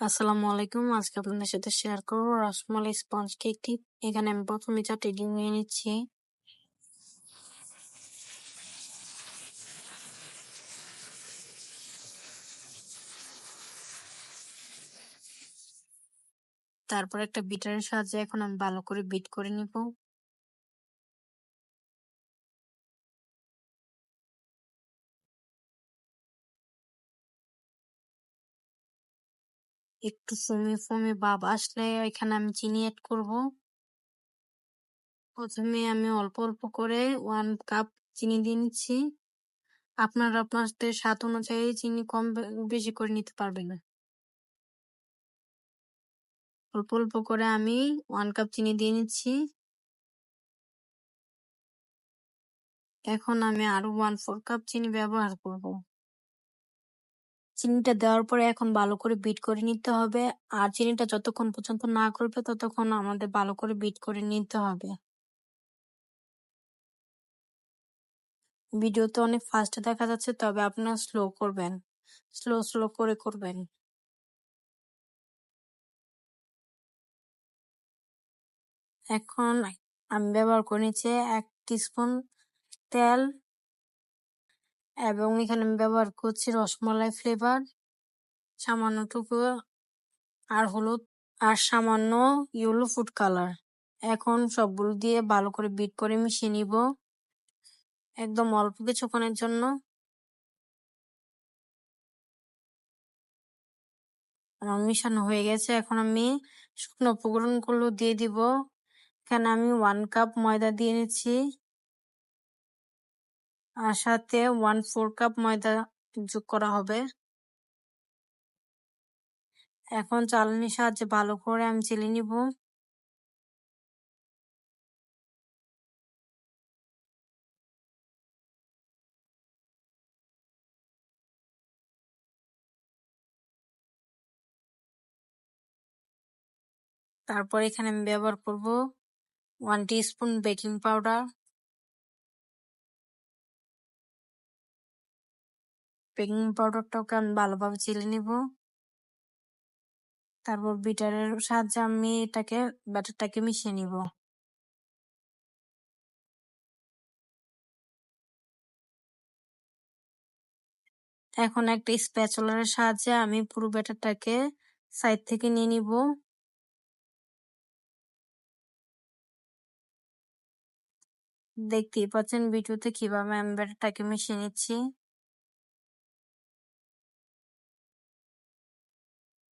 আসসালামু আলাইকুম। আজকে আপনাদের সাথে শেয়ার করব রসমালাই স্পঞ্জ কেকটি। এখানে আমি প্রথমে 4টি ডিম নিয়ে নিচ্ছি। তারপর একটা বিটারের সাহায্যে এখন আমি ভালো করে বিট করে নিব। একটু ফোমে ভাব আসলে এখানে আমি চিনি এড করব। প্রথমে আমি অল্প অল্প করে 1 কাপ চিনি দিয়ে নিচ্ছি। আপনারা আপনাদের স্বাদ অনুযায়ী চিনি কম বেশি করে নিতে পারবেন। অল্প অল্প করে আমি 1 কাপ চিনি দিয়ে নিচ্ছি। এখন আমি আরো 1/4 কাপ চিনি ব্যবহার করব। চিনিটা দেওয়ার পরে এখন ভালো করে বিট করে নিতে হবে। আর চিনিটা যতক্ষণ পর্যন্ত না গলবে ততক্ষণ আমাদের ভালো করে বিট করে নিতে হবে। ভিডিওতে অনেক ফাস্ট দেখা যাচ্ছে, তবে আপনারা স্লো করবেন। স্লো করে করবেন। এখন আমি ব্যবহার করে নিচ্ছি 1 টিস্পুন তেল এবং এখানে আমি ব্যবহার করছি রসমালাই ফ্লেভার, সামান্যটুকু আর হলুদ আর সামান্য ইয়েলো ফুড কালার। এখন সবগুলো দিয়ে ভালো করে বিট করে মিশিয়ে নিব একদম অল্প কিছুক্ষণের জন্য। মিশানো হয়ে গেছে। এখন আমি শুকনো উপকরণগুলো দিয়ে দিব। এখানে আমি 1 কাপ ময়দা দিয়ে নিচ্ছি আর সাথে 1/4 কাপ ময়দা যোগ করা হবে। এখন চালনির সাহায্যে ভালো করে আমি চেলে নিব। তারপর এখানে আমি ব্যবহার করব 1 টিস্পুন বেকিং পাউডার। বেকিং পাউডারটাকে আমি ভালোভাবে চেলে নিব। তারপর বিটারের সাহায্যে আমি ব্যাটারটাকে মিশিয়ে নিব। এখন একটা স্প্যাচুলার সাহায্যে আমি পুরো ব্যাটারটাকে সাইড থেকে নিয়ে নিব। দেখতেই পাচ্ছেন ভিডিওতে কিভাবে আমি ব্যাটারটাকে মিশিয়ে নিচ্ছি।